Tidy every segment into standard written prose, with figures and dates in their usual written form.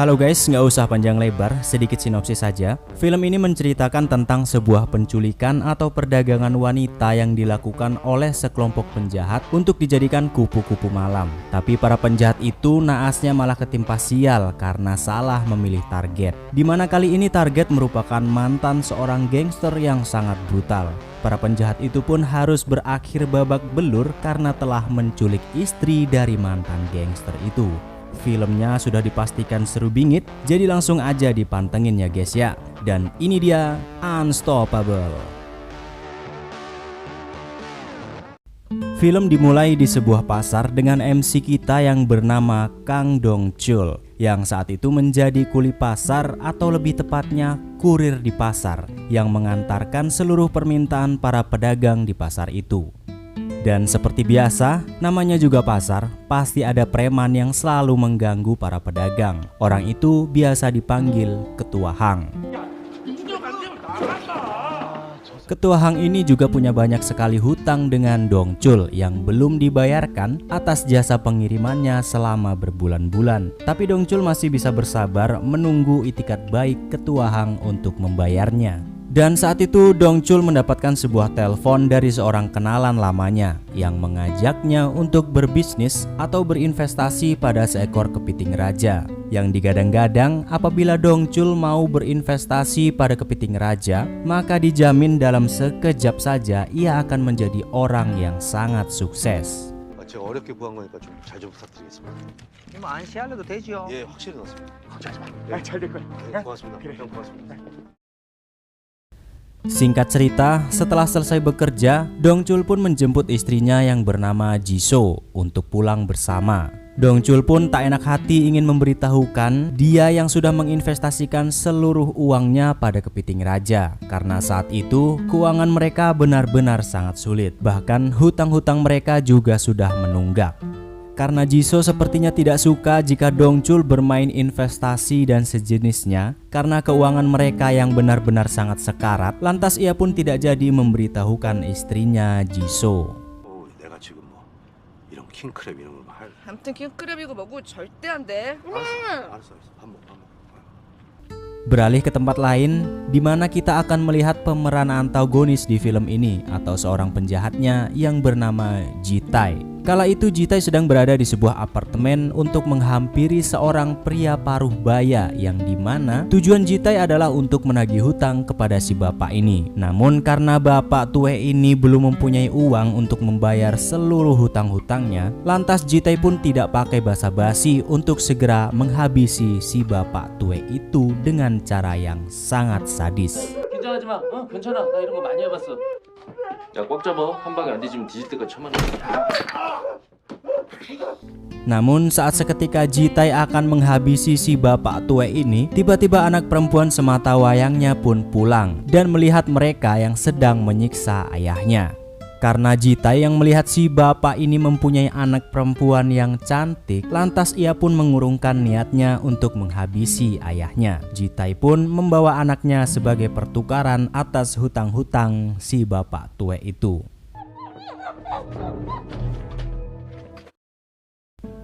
Halo guys, nggak usah panjang lebar, sedikit sinopsis saja. Film ini menceritakan tentang sebuah penculikan atau perdagangan wanita yang dilakukan oleh sekelompok penjahat untuk dijadikan kupu-kupu malam. Tapi para penjahat itu naasnya malah ketimpa sial karena salah memilih target. Dimana kali ini target merupakan mantan seorang gangster yang sangat brutal. Para penjahat itu pun harus berakhir babak belur karena telah menculik istri dari mantan gangster itu. Filmnya sudah dipastikan seru bingit, jadi langsung aja dipantengin ya guys ya. Dan ini dia Unstoppable. Film dimulai di sebuah pasar dengan MC kita yang bernama Kang Dong Chul, yang saat itu menjadi kuli pasar atau lebih tepatnya kurir di pasar yang mengantarkan seluruh permintaan para pedagang di pasar itu. Dan seperti biasa, namanya juga pasar, pasti ada preman yang selalu mengganggu para pedagang. Orang itu biasa dipanggil Ketua Hang. Ketua Hang ini juga punya banyak sekali hutang dengan Dong Chul yang belum dibayarkan atas jasa pengirimannya selama berbulan-bulan. Tapi Dong Chul masih bisa bersabar menunggu itikat baik Ketua Hang untuk membayarnya. Dan saat itu Dong Chul mendapatkan sebuah telepon dari seorang kenalan lamanya yang mengajaknya untuk berbisnis atau berinvestasi pada seekor kepiting raja. Yang digadang-gadang apabila Dong Chul mau berinvestasi pada kepiting raja, maka dijamin dalam sekejap saja ia akan menjadi orang yang sangat sukses. 제가 어렵게 구한 거니까 좀 잘 좀 부탁드리겠습니다. 뭐 안시할래도 되지요. 예, 확실히 넣었습니다. 잘 될 거야. 네, 고맙습니다. 형 고맙습니다. Singkat cerita, setelah selesai bekerja, Dong Chul pun menjemput istrinya yang bernama Jisoo untuk pulang bersama. Dong Chul pun tak enak hati ingin memberitahukan dia yang sudah menginvestasikan seluruh uangnya pada kepiting raja. Karena saat itu, keuangan mereka benar-benar sangat sulit. Bahkan hutang-hutang mereka juga sudah menunggak. Karena Jisoo sepertinya tidak suka jika Dong Chul bermain investasi dan sejenisnya karena keuangan mereka yang benar-benar sangat sekarat, lantas ia pun tidak jadi memberitahukan istrinya Jisoo. 내가 지금 뭐 이런 킹크랩 이런 거 할. 아무튼 킹크랩이고 뭐고 절대 안 돼. 알았어. 밥 먹어. Beralih ke tempat lain, di mana kita akan melihat pemeran antagonis di film ini atau seorang penjahatnya yang bernama Ji-tae. Kala itu Ji-tae sedang berada di sebuah apartemen untuk menghampiri seorang pria paruh baya yang dimana tujuan Ji-tae adalah untuk menagih hutang kepada si bapak ini. Namun karena bapak tua ini belum mempunyai uang untuk membayar seluruh hutang-hutangnya, lantas Ji-tae pun tidak pakai basa-basi untuk segera menghabisi si bapak tua itu dengan cara yang sangat sadis. 긴장하지 마. 괜찮아. 나 이런 거 많이 해봤어. 야, 꽉 잡아. 한 방에 안 뒤지면 뒤질 때가 천만 원. Namun saat seketika Ji-tae akan menghabisi si bapak tua ini, tiba-tiba anak perempuan semata wayangnya pun pulang dan melihat mereka yang sedang menyiksa ayahnya. Karena Ji-tae yang melihat si bapak ini mempunyai anak perempuan yang cantik, lantas ia pun mengurungkan niatnya untuk menghabisi ayahnya. Ji-tae pun membawa anaknya sebagai pertukaran atas hutang-hutang si bapak tua itu.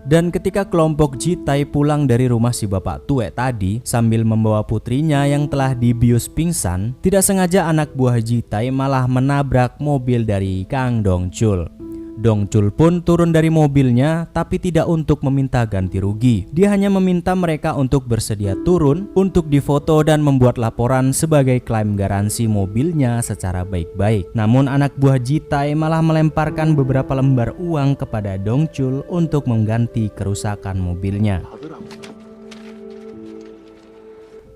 Dan ketika kelompok Ji-tae pulang dari rumah si bapak tua tadi sambil membawa putrinya yang telah dibius pingsan, tidak sengaja anak buah Ji-tae malah menabrak mobil dari Kang Dong Chul. Dong Chul pun turun dari mobilnya tapi tidak untuk meminta ganti rugi. Dia hanya meminta mereka untuk bersedia turun untuk difoto dan membuat laporan sebagai klaim garansi mobilnya secara baik-baik. Namun anak buah Ji-tae malah melemparkan beberapa lembar uang kepada Dong Chul untuk mengganti kerusakan mobilnya.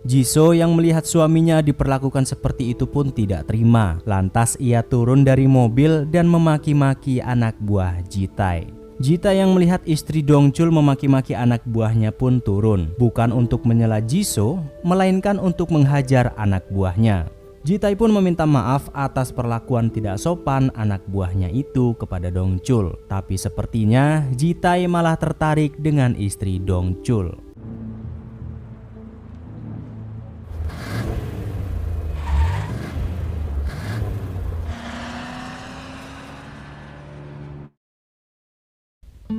Jisoo yang melihat suaminya diperlakukan seperti itu pun tidak terima. Lantas ia turun dari mobil dan memaki-maki anak buah Ji-tae. Ji-tae yang melihat istri Dong Chul memaki-maki anak buahnya pun turun. Bukan untuk menyela Jisoo, melainkan untuk menghajar anak buahnya. Ji-tae pun meminta maaf atas perlakuan tidak sopan anak buahnya itu kepada Dong Chul. Tapi sepertinya Ji-tae malah tertarik dengan istri Dong Chul.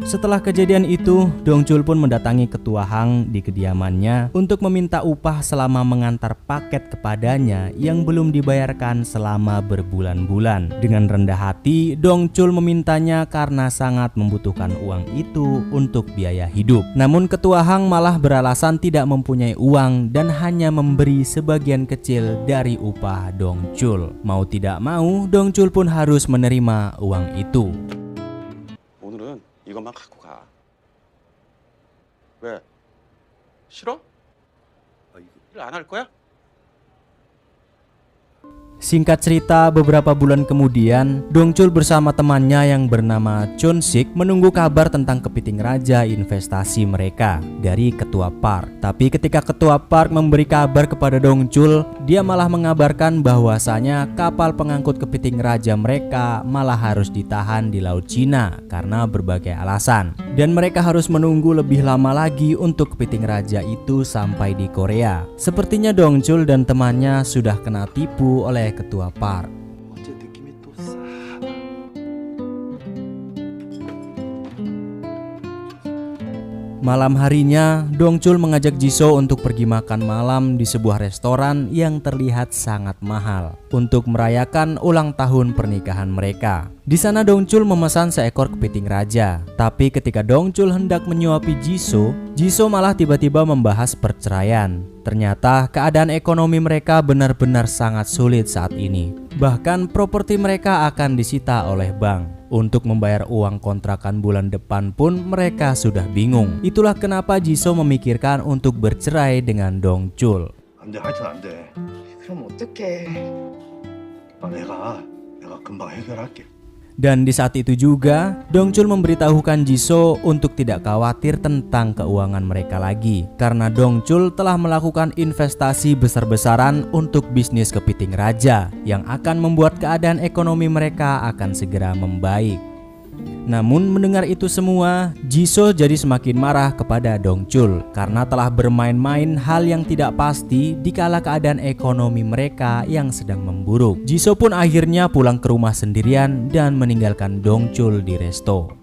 Setelah kejadian itu, Dongchul pun mendatangi ketua Hang di kediamannya untuk meminta upah selama mengantar paket kepadanya yang belum dibayarkan selama berbulan-bulan. Dengan rendah hati, Dongchul memintanya karena sangat membutuhkan uang itu untuk biaya hidup. Namun ketua Hang malah beralasan tidak mempunyai uang dan hanya memberi sebagian kecil dari upah Dongchul. Mau tidak mau, Dongchul pun harus menerima uang itu. 오늘은 이것만 갖고 가. 왜? 싫어? 일 안 할 거야? Singkat cerita, beberapa bulan kemudian, Dongchul bersama temannya yang bernama Chun Sik menunggu kabar tentang kepiting raja investasi mereka dari ketua park. Tapi ketika ketua park memberi kabar kepada Dongchul, dia malah mengabarkan bahwasanya kapal pengangkut kepiting raja mereka malah harus ditahan di Laut Cina karena berbagai alasan. Dan mereka harus menunggu lebih lama lagi untuk kepiting raja itu sampai di Korea. Sepertinya Dongchul dan temannya sudah kena tipu oleh ketua park. 어째 느낌이 또 싸하다. Malam harinya, Dongchul mengajak Jisoo untuk pergi makan malam di sebuah restoran yang terlihat sangat mahal untuk merayakan ulang tahun pernikahan mereka. Di sana Dongchul memesan seekor kepiting raja. Tapi ketika Dongchul hendak menyuapi Jisoo, Jisoo malah tiba-tiba membahas perceraian. Ternyata keadaan ekonomi mereka benar-benar sangat sulit saat ini. Bahkan properti mereka akan disita oleh bank. Untuk membayar uang kontrakan bulan depan pun mereka sudah bingung. Itulah kenapa Jisoo memikirkan untuk bercerai dengan Dongchul. 안 돼, 하여튼 안 돼. 그럼 어떡해. 내가 금방 해결할게. Dan di saat itu juga, Dongchul memberitahukan Jisoo untuk tidak khawatir tentang keuangan mereka lagi. Karena Dongchul telah melakukan investasi besar-besaran untuk bisnis kepiting raja yang akan membuat keadaan ekonomi mereka akan segera membaik. Namun mendengar itu semua, Jisoo jadi semakin marah kepada Dongchul karena telah bermain-main hal yang tidak pasti dikala keadaan ekonomi mereka yang sedang memburuk. Jisoo pun akhirnya pulang ke rumah sendirian dan meninggalkan Dongchul di resto.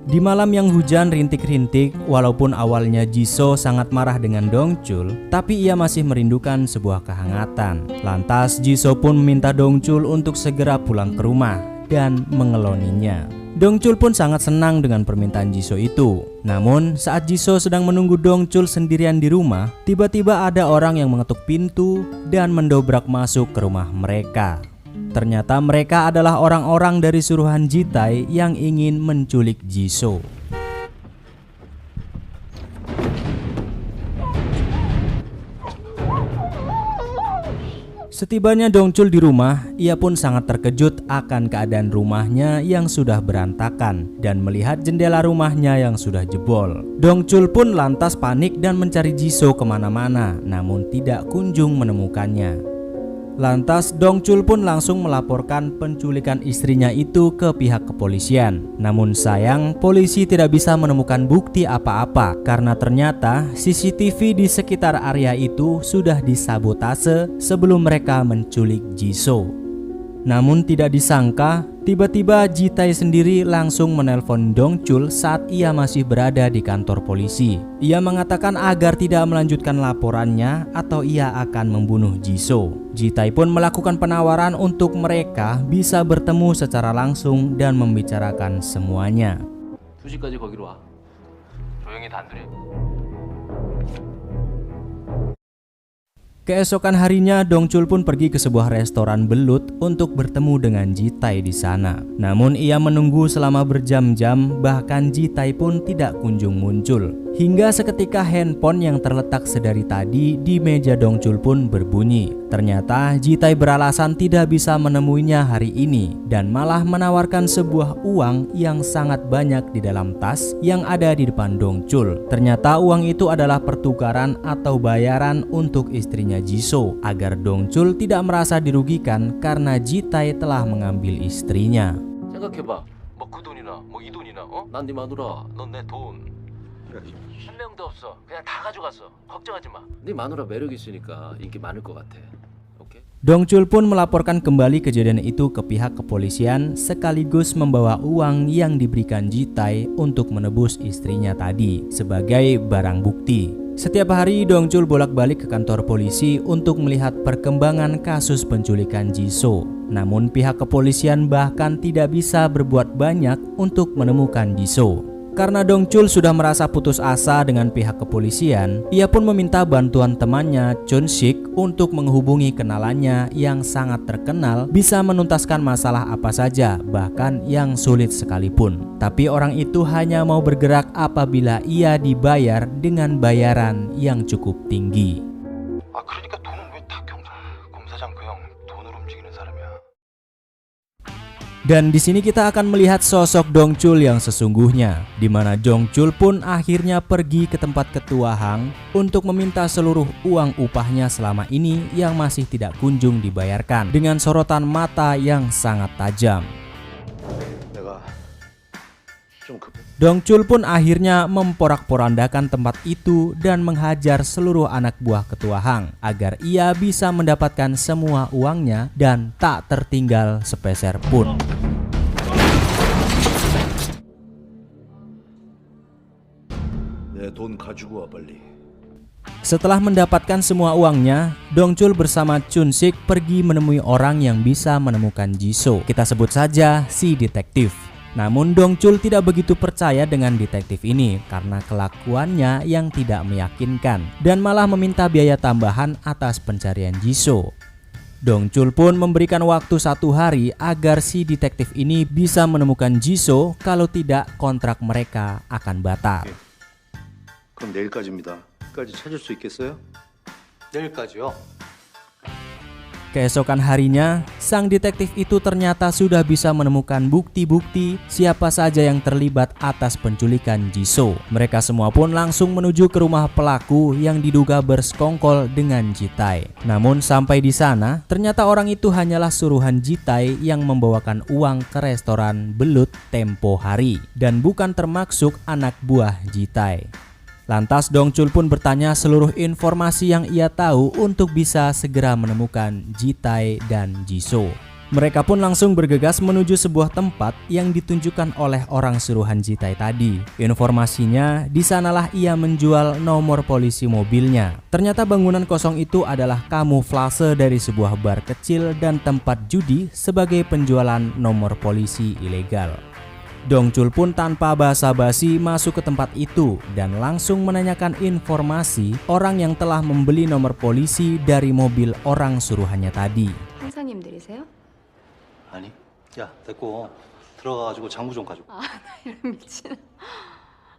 Di malam yang hujan rintik-rintik, walaupun awalnya Jisoo sangat marah dengan Dongchul, tapi ia masih merindukan sebuah kehangatan. Lantas Jisoo pun meminta Dongchul untuk segera pulang ke rumah dan mengeloninya. Dongchul pun sangat senang dengan permintaan Jisoo itu. Namun saat Jisoo sedang menunggu Dongchul sendirian di rumah, tiba-tiba ada orang yang mengetuk pintu dan mendobrak masuk ke rumah mereka. Ternyata mereka adalah orang-orang dari suruhan Jitai yang ingin menculik Jisoo. Setibanya Dongchul di rumah, ia pun sangat terkejut akan keadaan rumahnya yang sudah berantakan dan melihat jendela rumahnya yang sudah jebol. Dongchul pun lantas panik dan mencari Jisoo kemana-mana, namun tidak kunjung menemukannya. Lantas Dongchul pun langsung melaporkan penculikan istrinya itu ke pihak kepolisian. Namun sayang, polisi tidak bisa menemukan bukti apa-apa karena ternyata CCTV di sekitar area itu sudah disabotase sebelum mereka menculik Jisoo. Namun tidak disangka, tiba-tiba Jitai sendiri langsung menelpon Dongchul saat ia masih berada di kantor polisi. Ia mengatakan agar tidak melanjutkan laporannya atau ia akan membunuh Jisoo. Jitai pun melakukan penawaran untuk mereka bisa bertemu secara langsung dan membicarakan semuanya. 2시까지 거기로 와. 조용히 단둘이. Keesokan harinya, Dongchul pun pergi ke sebuah restoran belut untuk bertemu dengan Jitai di sana. Namun ia menunggu selama berjam-jam, bahkan Jitai pun tidak kunjung muncul. Hingga seketika handphone yang terletak sedari tadi di meja Dongchul pun berbunyi. Ternyata Jitai beralasan tidak bisa menemuinya hari ini dan malah menawarkan sebuah uang yang sangat banyak di dalam tas yang ada di depan Dongchul. Ternyata uang itu adalah pertukaran atau bayaran untuk istrinya Jisoo agar Dongchul tidak merasa dirugikan karena Jitai telah mengambil istrinya. 생각해봐. 뭐 그 돈이나 뭐 이 돈이나 난 네 마누라, 넌 내 돈. 한 명도 없어. 그냥 다 가져갔어. 걱정하지 마. 네 마누라 매력 있으니까 인기 많을 것 같아. 오케이? Dongchul pun melaporkan kembali kejadian itu ke pihak kepolisian sekaligus membawa uang yang diberikan Ji-tae untuk menebus istrinya tadi sebagai barang bukti. Setiap hari Dongchul bolak-balik ke kantor polisi untuk melihat perkembangan kasus penculikan Ji-so. Namun pihak kepolisian bahkan tidak bisa berbuat banyak untuk menemukan Ji-so. Karena Dongchul sudah merasa putus asa dengan pihak kepolisian, ia pun meminta bantuan temannya Chun-sik untuk menghubungi kenalannya yang sangat terkenal bisa menuntaskan masalah apa saja, bahkan yang sulit sekalipun. Tapi orang itu hanya mau bergerak apabila ia dibayar dengan bayaran yang cukup tinggi. 아 그러니까 돈은 왜 다 검사장 그 형 돈으로 움직이는 사람이야. Dan di sini kita akan melihat sosok Dongchul yang sesungguhnya, di mana Dongchul pun akhirnya pergi ke tempat ketua Hang untuk meminta seluruh uang upahnya selama ini yang masih tidak kunjung dibayarkan, dengan sorotan mata yang sangat tajam. 내가 좀 급해. Dongchul pun akhirnya memporak-porandakan tempat itu dan menghajar seluruh anak buah ketua Hang agar ia bisa mendapatkan semua uangnya dan tak tertinggal sepeser pun. 내 돈 가지고 와 빨리. Setelah mendapatkan semua uangnya, Dongchul bersama Chun-sik pergi menemui orang yang bisa menemukan Ji-so. Kita sebut saja si detektif. Namun Dongchul tidak begitu percaya dengan detektif ini karena kelakuannya yang tidak meyakinkan dan malah meminta biaya tambahan atas pencarian Ji-so. Dongchul pun memberikan waktu 1 hari agar si detektif ini bisa menemukan Ji-so, kalau tidak kontrak mereka akan batal. 그럼 내일까지입니다. 까지 찾을 수 있겠어요? 내일까지요? Keesokan harinya, sang detektif itu ternyata sudah bisa menemukan bukti-bukti siapa saja yang terlibat atas penculikan Ji-so. Mereka semua pun langsung menuju ke rumah pelaku yang diduga bersekongkol dengan Ji-tae. Namun sampai di sana, ternyata orang itu hanyalah suruhan Ji-tae yang membawakan uang ke restoran belut tempo hari dan bukan termasuk anak buah Ji-tae. Lantas Dongchul pun bertanya seluruh informasi yang ia tahu untuk bisa segera menemukan Ji-tae dan Ji-so. Mereka pun langsung bergegas menuju sebuah tempat yang ditunjukkan oleh orang suruhan Ji-tae tadi. Informasinya, di sanalah ia menjual nomor polisi mobilnya. Ternyata bangunan kosong itu adalah kamuflase dari sebuah bar kecil dan tempat judi sebagai penjualan nomor polisi ilegal. Dongchul pun tanpa basa-basi masuk ke tempat itu dan langsung menanyakan informasi orang yang telah membeli nomor polisi dari mobil orang suruhannya tadi. 형사님들이세요? 아니, 야, 됐고 들어가가지고 장부 좀 가져. 아, 나 이런 미친.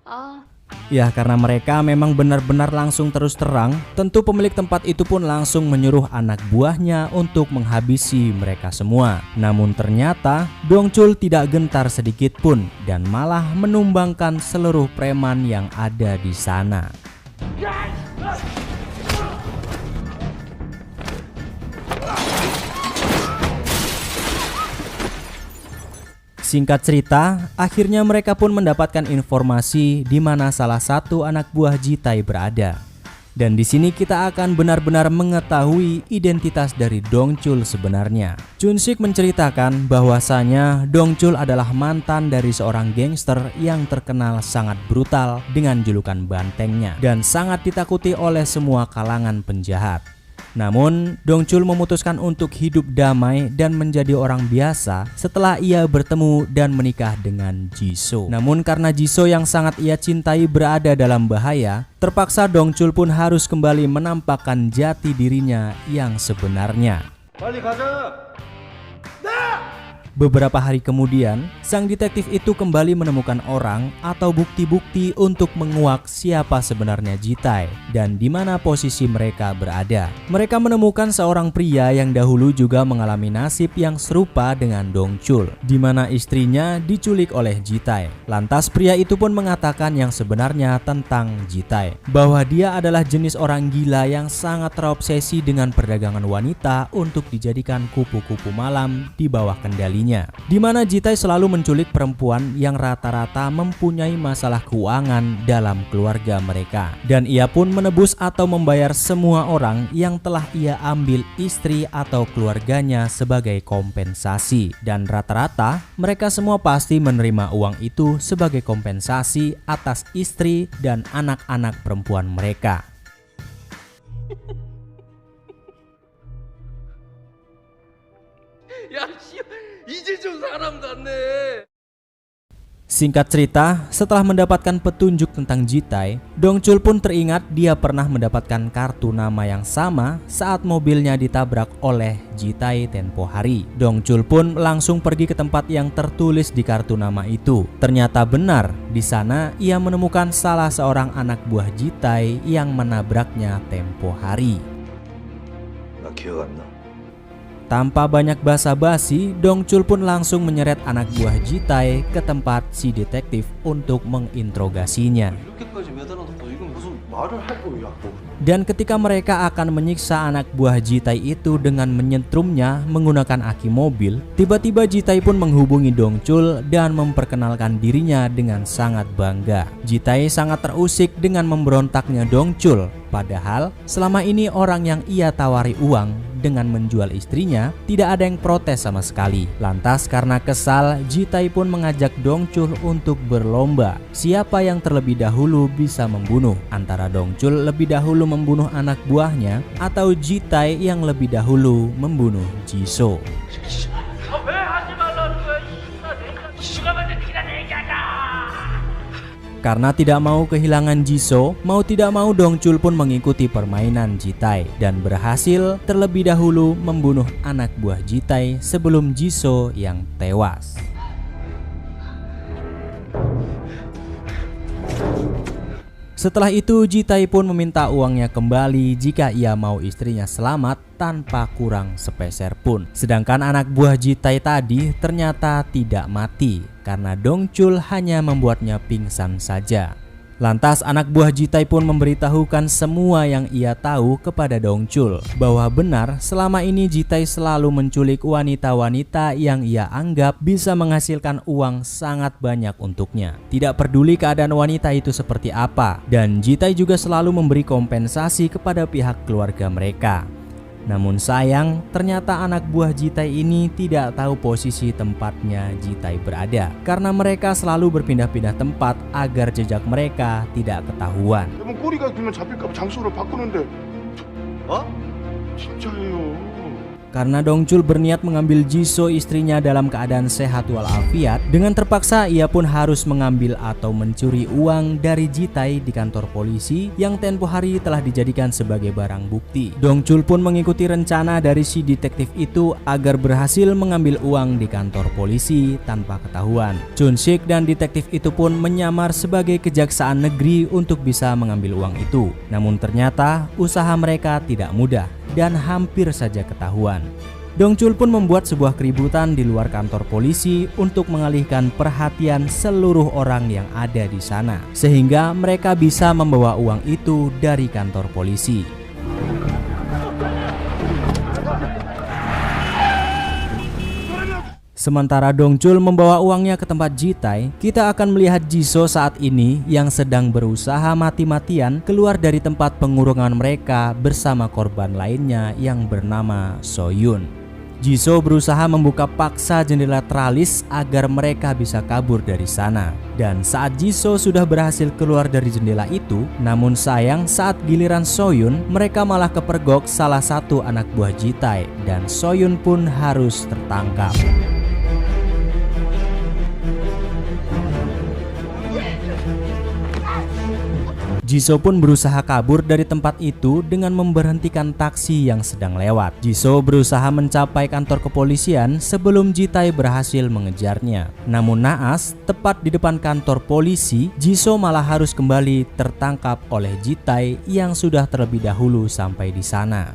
아. Ya, karena mereka memang benar-benar langsung terus terang, tentu pemilik tempat itu pun langsung menyuruh anak buahnya untuk menghabisi mereka semua. Namun ternyata Dongchul tidak gentar sedikit pun dan malah menumbangkan seluruh preman yang ada di sana. Singkat cerita, akhirnya mereka pun mendapatkan informasi di mana salah satu anak buah Ji-tae berada. Dan di sini kita akan benar-benar mengetahui identitas dari Dongchul sebenarnya. Chun-sik menceritakan bahwasanya Dongchul adalah mantan dari seorang gangster yang terkenal sangat brutal dengan julukan bantengnya dan sangat ditakuti oleh semua kalangan penjahat. Namun, Dongchul memutuskan untuk hidup damai dan menjadi orang biasa setelah ia bertemu dan menikah dengan Ji-so. Namun karena Ji-so yang sangat ia cintai berada dalam bahaya, terpaksa Dongchul pun harus kembali menampakkan jati dirinya yang sebenarnya. 빨리 가자. Beberapa hari kemudian, sang detektif itu kembali menemukan orang atau bukti-bukti untuk menguak siapa sebenarnya Ji-tae dan di mana posisi mereka berada. Mereka menemukan seorang pria yang dahulu juga mengalami nasib yang serupa dengan Dongchul, di mana istrinya diculik oleh Ji-tae. Lantas pria itu pun mengatakan yang sebenarnya tentang Ji-tae, bahwa dia adalah jenis orang gila yang sangat terobsesi dengan perdagangan wanita untuk dijadikan kupu-kupu malam di bawah kendalinya. lainnya, di mana Jitai selalu menculik perempuan yang rata-rata mempunyai masalah keuangan dalam keluarga mereka, dan ia pun menebus atau membayar semua orang yang telah ia ambil istri atau keluarganya sebagai kompensasi, dan rata-rata mereka semua pasti menerima uang itu sebagai kompensasi atas istri dan anak-anak perempuan mereka. 야, 씨, 이제 좀 사람 같네. Singkat cerita, setelah mendapatkan petunjuk tentang Jitai, Dongchul pun teringat dia pernah mendapatkan kartu nama yang sama saat mobilnya ditabrak oleh Jitai tempo hari. Dongchul pun langsung pergi ke tempat yang tertulis di kartu nama itu. Ternyata benar, di sana ia menemukan salah seorang anak buah Jitai yang menabraknya tempo hari. 나 기억 안 나. Tanpa banyak basa-basi, Dongchul pun langsung menyeret anak buah Jitai ke tempat si detektif untuk menginterogasinya. 이렇게까지 매달아놓고 이건 무슨 말을 할 거야 또. Dan ketika mereka akan menyiksa anak buah Jitai itu dengan menyetrumnya menggunakan aki mobil, tiba-tiba Jitai pun menghubungi Dongchul dan memperkenalkan dirinya dengan sangat bangga. Jitai sangat terusik dengan memberontaknya Dongchul, padahal selama ini orang yang ia tawari uang dengan menjual istrinya tidak ada yang protes sama sekali. Lantas karena kesal, Jitai pun mengajak Dongchul untuk berlomba siapa yang terlebih dahulu bisa membunuh, antara Dongchul lebih dahulu membunuh anak buahnya atau Jitai yang lebih dahulu membunuh Jisoo. Karena tidak mau kehilangan Jisoo, mau tidak mau Dongchul pun mengikuti permainan Jitai dan berhasil terlebih dahulu membunuh anak buah Jitai sebelum Jisoo yang tewas. Setelah itu Jitai pun meminta uangnya kembali jika ia mau istrinya selamat tanpa kurang sepeser pun. Sedangkan anak buah Jitai tadi ternyata tidak mati karena Dongchul hanya membuatnya pingsan saja. Lantas anak buah Jitai pun memberitahukan semua yang ia tahu kepada Dongchul, bahwa benar selama ini Jitai selalu menculik wanita-wanita yang ia anggap bisa menghasilkan uang sangat banyak untuknya. Tidak peduli keadaan wanita itu seperti apa, dan Jitai juga selalu memberi kompensasi kepada pihak keluarga mereka. Namun sayang, ternyata anak buah Jitai ini tidak tahu posisi tempatnya Jitai berada, karena mereka selalu berpindah-pindah tempat agar jejak mereka tidak ketahuan. 그러면 꼬리가 길면 잡힐까 봐 장소를 바꾸는데. 어? 진짜예요. Karena Dongchul berniat mengambil Jisoo istrinya dalam keadaan sehat walafiat, dengan terpaksa ia pun harus mengambil atau mencuri uang dari Jitai di kantor polisi yang tempo hari telah dijadikan sebagai barang bukti. Dongchul pun mengikuti rencana dari si detektif itu agar berhasil mengambil uang di kantor polisi tanpa ketahuan. Chun-sik dan detektif itu pun menyamar sebagai kejaksaan negeri untuk bisa mengambil uang itu. Namun ternyata usaha mereka tidak mudah dan hampir saja ketahuan. Dongchul pun membuat sebuah keributan di luar kantor polisi untuk mengalihkan perhatian seluruh orang yang ada di sana, sehingga mereka bisa membawa uang itu dari kantor polisi. Sementara Dongchul membawa uangnya ke tempat Jitai, kita akan melihat Jisoo saat ini yang sedang berusaha mati-matian keluar dari tempat pengurungan mereka bersama korban lainnya yang bernama Soyun. Jisoo berusaha membuka paksa jendela teralis agar mereka bisa kabur dari sana. Dan saat Jisoo sudah berhasil keluar dari jendela itu, namun sayang saat giliran Soyun, mereka malah kepergok salah satu anak buah Jitai dan Soyun pun harus tertangkap. Jisoo pun berusaha kabur dari tempat itu dengan memberhentikan taksi yang sedang lewat. Jisoo berusaha mencapai kantor kepolisian sebelum Jitai berhasil mengejarnya. Namun naas, tepat di depan kantor polisi, Jisoo malah harus kembali tertangkap oleh Jitai yang sudah terlebih dahulu sampai di sana.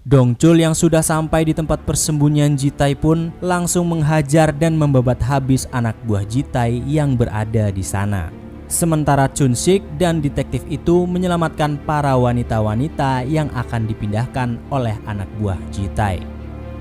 Dongchul yang sudah sampai di tempat persembunyian Jitai pun langsung menghajar dan membabat habis anak buah Jitai yang berada di sana. Sementara Chun Sik dan detektif itu menyelamatkan para wanita-wanita yang akan dipindahkan oleh anak buah Ji-tae.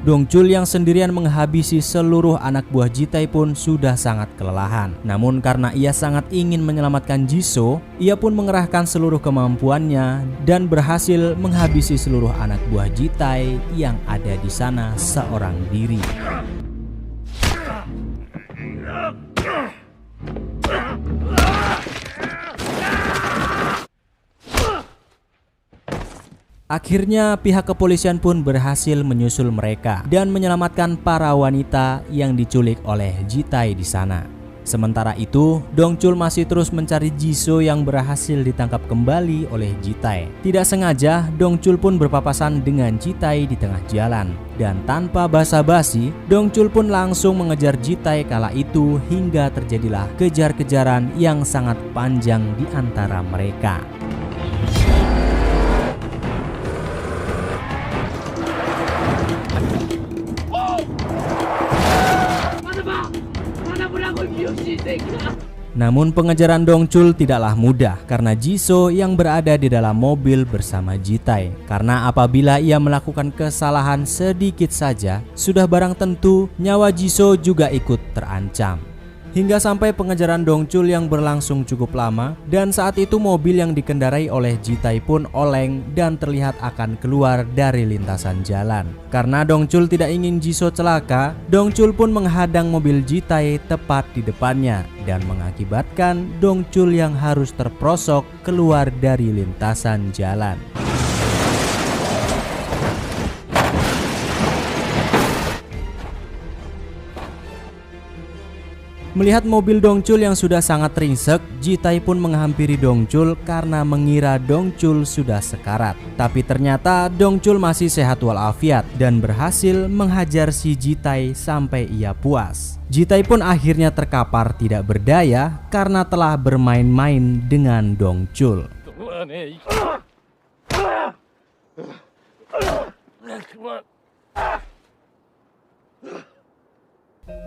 Dong Chul yang sendirian menghabisi seluruh anak buah Ji-tae pun sudah sangat kelelahan. Namun karena ia sangat ingin menyelamatkan Jisoo, ia pun mengerahkan seluruh kemampuannya dan berhasil menghabisi seluruh anak buah Ji-tae yang ada di sana seorang diri. Akhirnya pihak kepolisian pun berhasil menyusul mereka dan menyelamatkan para wanita yang diculik oleh Ji-tae di sana. Sementara itu, Dong Chul masih terus mencari Jisoo yang berhasil ditangkap kembali oleh Ji-tae. Tidak sengaja, Dong Chul pun berpapasan dengan Ji-tae di tengah jalan. Dan tanpa basa-basi, Dong Chul pun langsung mengejar Ji-tae kala itu hingga terjadilah kejar-kejaran yang sangat panjang di antara mereka. Namun pengejaran Dong Chul tidaklah mudah karena Jisoo yang berada di dalam mobil bersama Ji-tae. Karena apabila ia melakukan kesalahan sedikit saja, sudah barang tentu nyawa Jisoo juga ikut terancam. Hingga sampai pengejaran Dong Chul yang berlangsung cukup lama, dan saat itu mobil yang dikendarai oleh Ji-tae pun oleng dan terlihat akan keluar dari lintasan jalan. Karena Dong Chul tidak ingin Jisoo celaka, Dong Chul pun menghadang mobil Ji-tae tepat di depannya dan mengakibatkan Dong Chul yang harus terprosok keluar dari lintasan jalan. Melihat mobil Dong Chul yang sudah sangat ringsek, Ji-tae pun menghampiri Dong Chul karena mengira Dong Chul sudah sekarat. Tapi ternyata Dong Chul masih sehat walafiat dan berhasil menghajar si Ji-tae sampai ia puas. Ji-tae pun akhirnya terkapar tidak berdaya karena telah bermain-main dengan Dong Chul.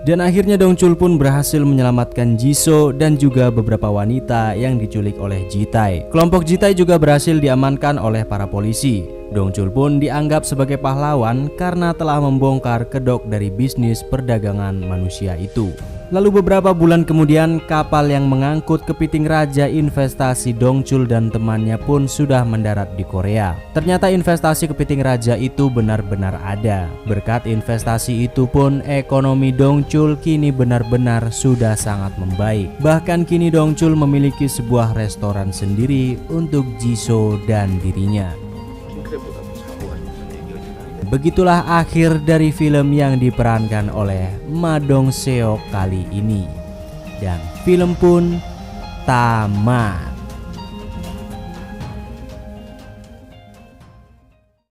Dan akhirnya Dong Chul pun berhasil menyelamatkan Jisoo dan juga beberapa wanita yang diculik oleh Ji-tae. Kelompok Ji-tae juga berhasil diamankan oleh para polisi. Dong Chul pun dianggap sebagai pahlawan karena telah membongkar kedok dari bisnis perdagangan manusia itu. Lalu beberapa bulan kemudian, kapal yang mengangkut kepiting raja investasi Dong Chul dan temannya pun sudah mendarat di Korea. Ternyata investasi kepiting raja itu benar-benar ada. Berkat investasi itu pun ekonomi Dong Chul kini benar-benar sudah sangat membaik. Bahkan kini Dong Chul memiliki sebuah restoran sendiri untuk Jisoo dan dirinya. Begitulah akhir dari film yang diperankan oleh Ma Dong Seok kali ini. Dan film pun tamat.